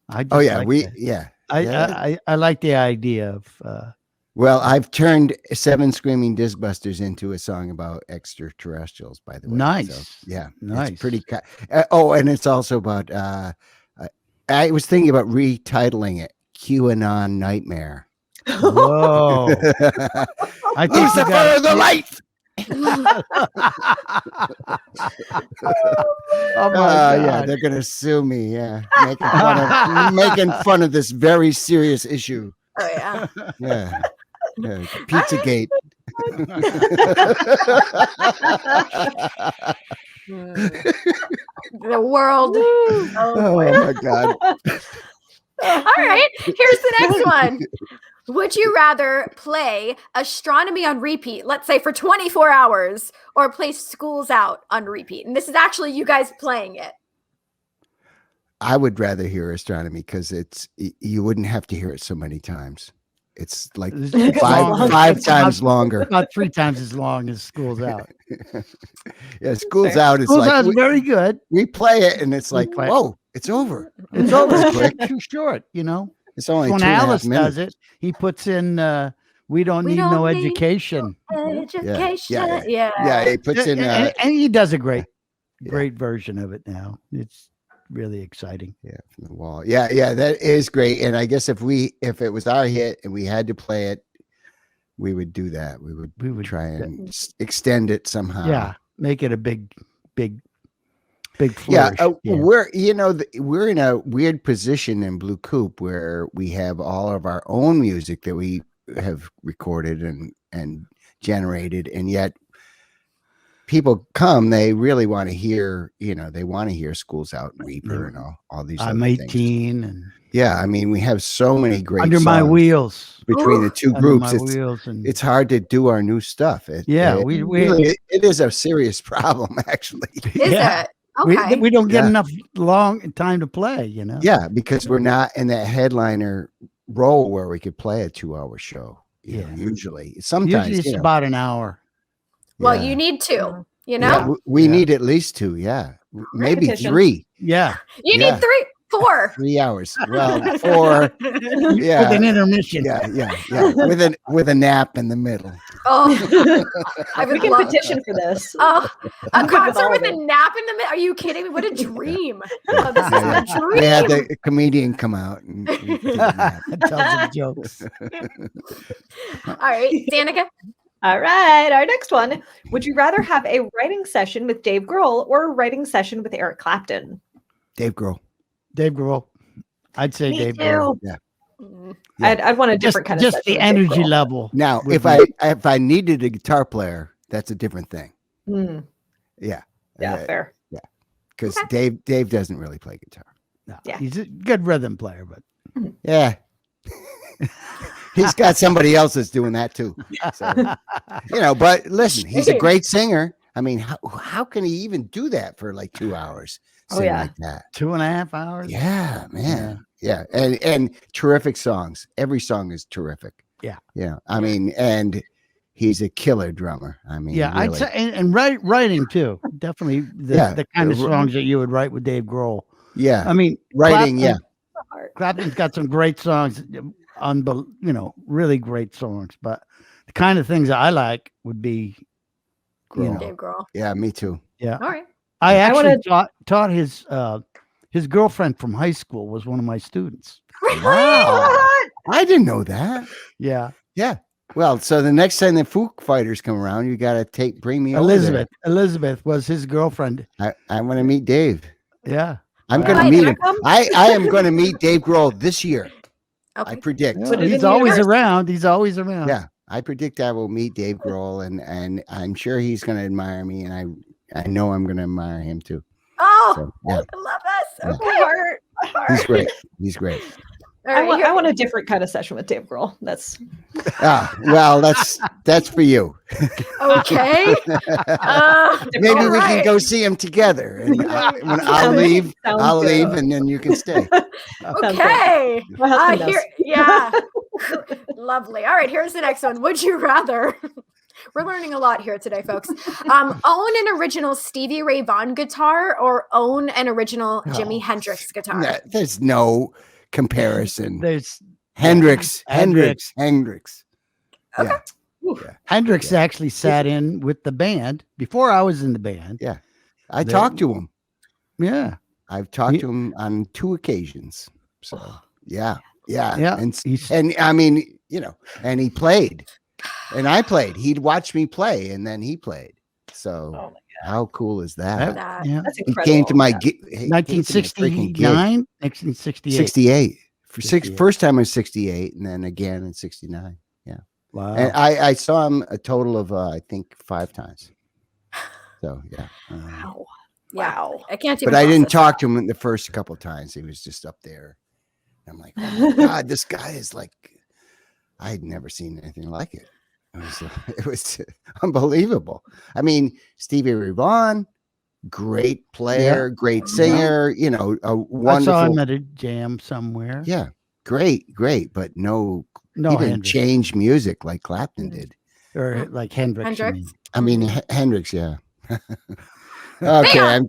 I just Oh, yeah. like that. Yeah. I, Yeah. I like the idea of Well, I've turned Seven Screaming Disc Busters into a song about extraterrestrials, by the way. Nice. So, yeah. Nice. It's pretty. And it's also about, I was thinking about retitling it QAnon Nightmare. whoa. I think you Lucifer got- the Light. Oh my Yeah, God. they're gonna sue me. Yeah, making fun of this very serious issue. Oh, yeah. Yeah, yeah. Pizzagate. The world. Oh, Oh boy. my God. All right. Here's the next one. Would you rather play astronomy on repeat, let's say for 24 hours, or play Schools Out on repeat? And this is actually you guys playing it. I would rather hear astronomy because you wouldn't have to hear it so many times. It's like It's five long. times longer. About 3 times as long as School's Out. Yeah, School's Fair. Out. It's School's Out like is very good. we play it and it's like, play it. whoa, it's over. It's That was over quick. too short, you know. It's only When 2.5 Alice minutes. does it, he puts in we don't We need don't no need- education. Education. Yeah. Yeah, he puts in. and he does a great Yeah. great version of it now. It's really exciting. Yeah, from the wall. Yeah, that is great. And I guess if it was our hit and we had to play it, we would do that. We would We would try and extend it somehow. yeah, make it a big big Yeah, flourish. we're we're in a weird position in Blue Coupe where we have all of our own music that we have recorded and generated, and yet people come, they really want to hear, they want to hear Schools Out and Reaper and all these I'm other 18 things. and Yeah, I mean, we have so many great Under songs My Wheels. between the two Under groups. My Wheels, and It's hard to do our new stuff. It is a serious problem, actually. Is it? Okay. We don't get Yeah. enough long time to play, Yeah, because we're not in that headliner role where we could play a 2-hour show. Usually, sometimes Usually it's about an hour. Well, yeah. you need to, Yeah, we need at least 2. Yeah, maybe Repetition. 3. Yeah, You need 3, 4. 3 hours. Well, 4. Yeah, with an intermission. yeah. With a nap in the middle. Oh, I We would can love petition for this. Oh, I'm a good with concert all with of a it. nap in the middle? Are you kidding me? What a dream! Oh, this is a dream. They had the comedian come out and take a nap. Tell some jokes. All right, Danica. All right, our next one. Would you rather have a writing session with Dave Grohl or a writing session with Eric Clapton? Dave Grohl. Dave Grohl. I'd say Me Dave too. Grohl. Yeah. Yeah. I'd want a different kind of Just session the with Dave energy Grohl. level. Now, would if I needed a guitar player, that's a different thing. Mm, Yeah. yeah, Uh, fair. Because Dave doesn't really play guitar. No, Yeah. he's a good rhythm player, but Yeah. He's got somebody else that's doing that too. So, but listen, he's a great singer. I mean, how can he even do that for like 2 hours? Oh, Sing yeah. like that. 2.5 hours. Yeah, man. Yeah. And terrific songs. Every song is terrific. Yeah. Yeah. I mean, and he's a killer drummer. I mean, Yeah, I'd really. say, and writing too. Definitely the kind of songs that you would write with Dave Grohl. Yeah. I mean, Writing, yeah. Clapton's got some great songs, really great songs. But the kind of things that I like would be, Dave Grohl. Yeah, me too. yeah. All right. I actually taught his girlfriend from high school was one of my students. Wow. I didn't know that. Yeah, Yeah. Well, so the next time the Foo Fighters come around, you got to bring me Elizabeth. Elizabeth was his girlfriend. I want to meet Dave. Yeah, I'm Wow. going to Hi, meet can I him. come? I am going to meet Dave Grohl this year. I Okay. predict. Yeah, Put it in he's the always universe. around. He's always around. Yeah, I predict I will meet Dave Grohl, and I'm sure he's going to admire me, and I know I'm going to admire him too. Oh, So, yeah, I love this. Yeah. Okay. Heart, heart. he's great. He's great. All I right. want a different kind of session with Dave Grohl. That's Well, that's for you. Okay. Maybe we alright. can go see him together, and when I'll Sounds leave, good. I'll leave, and then you can stay. Okay. My husband does. Yeah. Lovely. All right. Here's the next one. Would you rather? We're learning a lot here today, folks. Own an original Stevie Ray Vaughan guitar or own an original Jimi Hendrix guitar? There's no comparison. There's Hendrix. Okay. Yeah. Hendrix actually sat in with the band before I was in the band. Yeah. I talked to him. Yeah, I've talked to him on 2 occasions. So yeah. yeah. And I mean, and he played, and I played. He'd watch me play, and then he played. So Oh my God. how cool is that? That. yeah. That's He incredible. came to my Yeah. gig. 1969, 1968. 68. For 68. first time was 68, and then again in 69. Wow. And I saw him a total of I think 5 times. So yeah. Wow. Yeah. Wow. I can't even. But I didn't process talk to him the first couple times. He was just up there. I'm like, oh my God, this guy is like, I had never seen anything like it. It was unbelievable. I mean, Stevie Ray Vaughan, great player, great singer, a I wonderful. saw him at a jam somewhere. Yeah, great, he No didn't Hendrix. change music like Clapton did. Or like Hendrix. you Hendrix? mean. I mean, Hendrix, yeah. Okay, I'm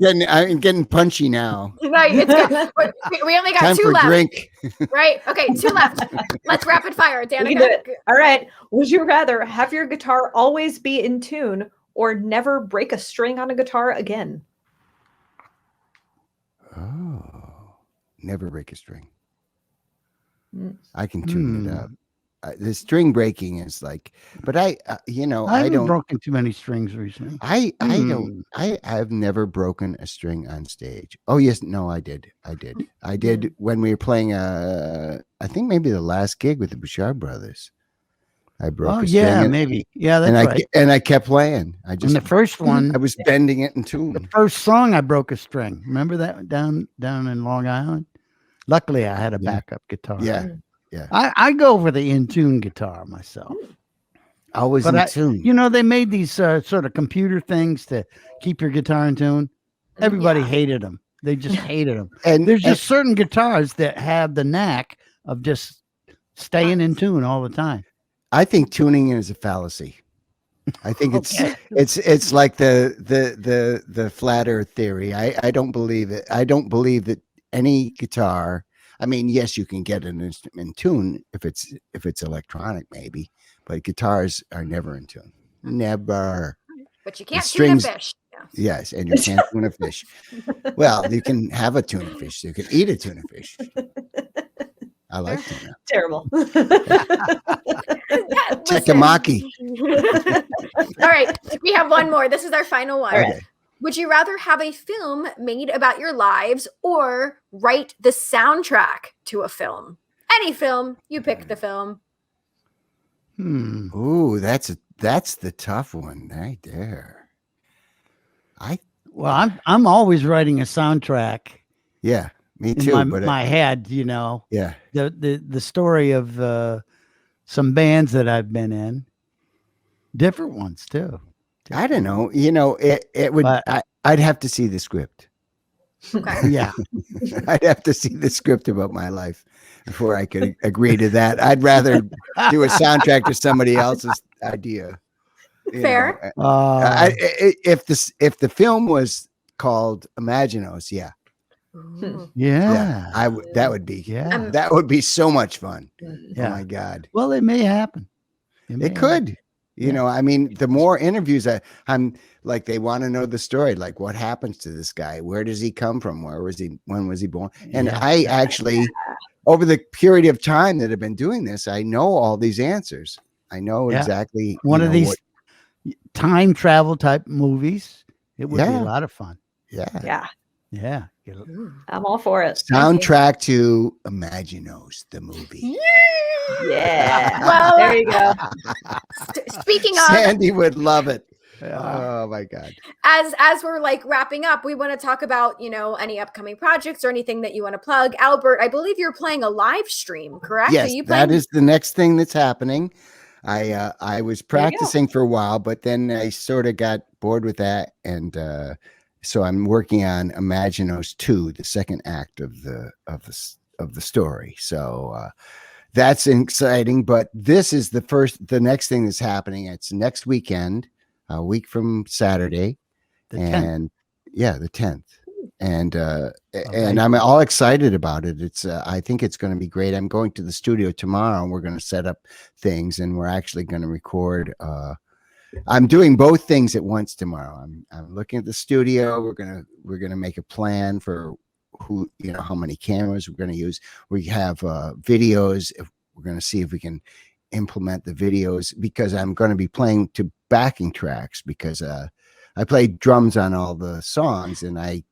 getting punchy now. Right. It's good. But we only got Time 2 for left. drink. Right. Okay. 2 left. Let's rapid fire. We Danica. can do it. All right. Would you rather have your guitar always be in tune or never break a string on a guitar again? Oh, never break a string. Mm. I can tune it up. the string breaking is like, but I I haven't broken too many strings recently. I've never broken a string on stage. Oh yes, no, I did when we were playing I think maybe the last gig with the Bouchard Brothers. I broke a string. Yeah, maybe. Yeah, that's right. And I kept playing. I just the first one, I was bending it in the tune. first song I broke a string. Remember that down in Long Island? Luckily, I had a backup guitar. Yeah. I go for the in tune guitar myself. Always in tune. You know, they made these sort of computer things to keep your guitar in tune. Everybody hated them. They just hated them. And there's just certain guitars that have the knack of just staying in tune all the time. I think tuning is a fallacy. I think it's like the flat earth theory. I don't believe it. I don't believe that any guitar. I mean, yes, you can get an instrument in tune if it's electronic, maybe, but guitars are never in tune. Never. But you can't tune a fish. Yes, and you can't tune a fish. Well, you can have a tuna fish. You can eat a tuna fish. I like tuna. Terrible. Checkamaki. All right, we have one more. This is our final one. Okay. Would you rather have a film made about your lives or write the soundtrack to a film? Any film, you pick the film. Ooh, that's the tough one right there. I'm always writing a soundtrack. Yeah, me too. In my head, you know. Yeah. The story of some bands that I've been in, different ones too. I don't know. You know, it would. I'd have to see the script. Okay. Yeah. I'd have to see the script about my life before I could agree to that. I'd rather do a soundtrack to somebody else's idea. Fair. If the film was called Imaginos, yeah. That would be that would be so much fun. Yeah. Oh my God. Well, it may happen. It could. You know, I mean, the more interviews I'm like, they want to know the story. Like, what happens to this guy? Where does he come from? When was he born? And I actually, over the period of time that I've been doing this, I know all these answers. I know exactly. One of these time travel type movies. It would be a lot of fun. Yeah. I'm all for it. Soundtrack to Imaginos, the movie. Yeah. Well, there you go. Speaking of, Sandy would love it. Oh my God. As we're like wrapping up, we want to talk about, you know, any upcoming projects or anything that you want to plug. Albert, I believe you're playing a live stream, correct? Yes, that is the next thing that's happening. I was practicing for a while, but then I sort of got bored with that, and so I'm working on Imaginos 2, the second act of the story. So that's exciting. But this is the next thing that's happening. It's next weekend, a week from Saturday, the 10th. And I'm all excited about it. It's I think it's going to be great. I'm going to the studio tomorrow, and we're going to set up things, and we're actually going to record. I'm doing both things at once tomorrow. I'm looking at the studio. We're gonna make a plan for how many cameras we're going to use. We have videos. We're going to see if we can implement the videos, because I'm going to be playing to backing tracks, because I played drums on all the songs, and I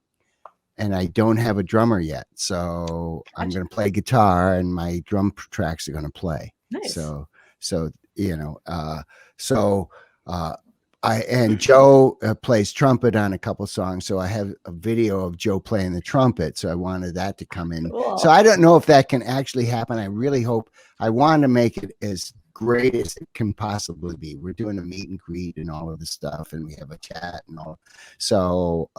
don't have a drummer yet. So I'm going to play guitar, and my drum tracks are going to play. Nice. And Joe plays trumpet on a couple songs. So I have a video of Joe playing the trumpet. So I wanted that to come in. Cool. So I don't know if that can actually happen. I really hope. I want to make it as great as it can possibly be. We're doing a meet and greet and all of this stuff, and we have a chat and all. So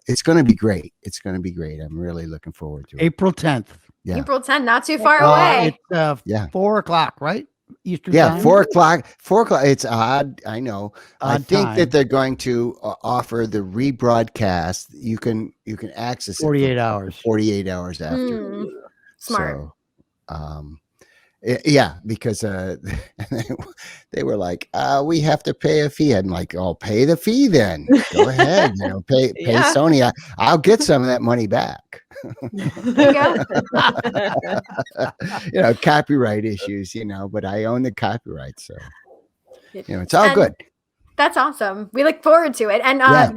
it's going to be great. It's going to be great. I'm really looking forward to it. April 10th. Yeah. April 10th, not too far away. It's 4 o'clock, right? Eastern Yeah, time? 4 o'clock. 4 o'clock. It's odd. I know. I think time. that they're going to offer the rebroadcast. You can access 48 it hours. 48 hours after. Smart. So, Yeah, because they were like, we have to pay a fee. I'm like, oh, pay the fee then. Go ahead, pay Yeah. Sony. I'll get some of that money back. There you go. Copyright issues, but I own the copyright, so it's all And good. That's awesome. We look forward to it. And Yeah.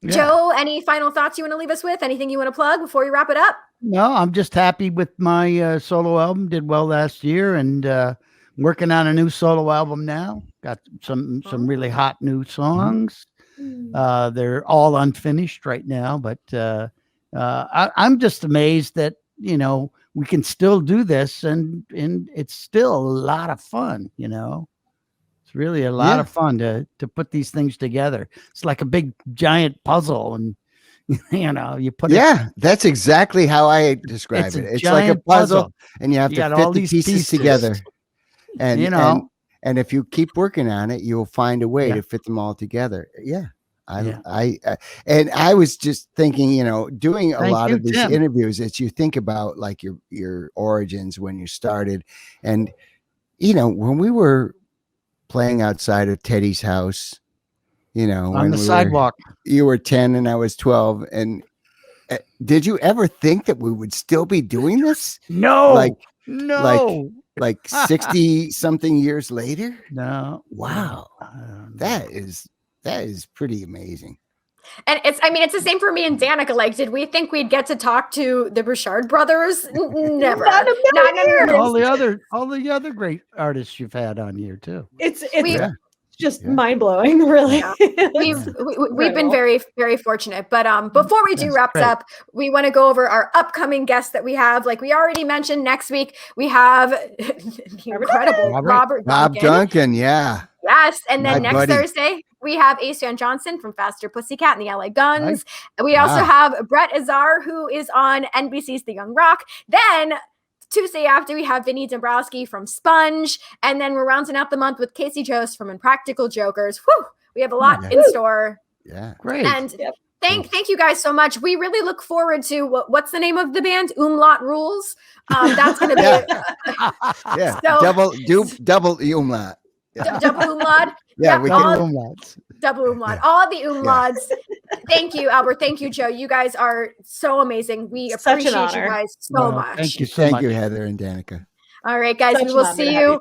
Joe, any final thoughts you want to leave us with? Anything you want to plug before we wrap it up? No, I'm just happy with my solo album. Did well last year, and working on a new solo album now. Got some really hot new songs. They're all unfinished right now, but I'm just amazed that we can still do this, and it's still a lot of fun. It's really a lot of fun to put these things together. It's like a big giant puzzle, and you put that's exactly how I describe it. It's like a puzzle, and you have to fit the pieces together. And and if you keep working on it, you'll find a way to fit them all together. I was just thinking, doing a lot of these interviews, as you think about like your origins when you started, and when we were playing outside of Teddy's house, on the sidewalk. You were 10 and I was 12. And did you ever think that we would still be doing this? No, like 60 something years later? No. Wow. That is pretty amazing. And it's the same for me and Danica. Like, did we think we'd get to talk to the Bouchard Brothers? Never. Not all the other great artists you've had on here too. It's just mind blowing, really. Yeah. We've been very, very fortunate. But before we do wrap up, we want to go over our upcoming guests that we have. Like we already mentioned, next week we have the incredible Bob Duncan. Yeah. Yes, and then My next buddy. Thursday we have Ace Johnson from Faster Pussycat and the LA Guns. Right. We also have Brett Azar, who is on NBC's The Young Rock. Then Tuesday after, we have Vinny Dombrowski from Sponge. And then we're rounding out the month with Casey Jost from Impractical Jokers. Whew, we have a lot in store. Yeah. Great. And thank you guys so much. We really look forward to what's the name of the band? Umlaut Rules. That's going to be double umlaut. Double umlaut. We can umlauts. Double umlaut. All the umlauts. Thank you, Albert. Thank you, Joe. You guys are so amazing. We appreciate you guys so much. Thank you so much. Thank you, Heather and Danica. All right, guys. We will see you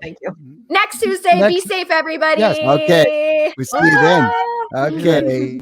next Tuesday. Be safe, everybody. Yes. Okay. We'll see you then. Okay.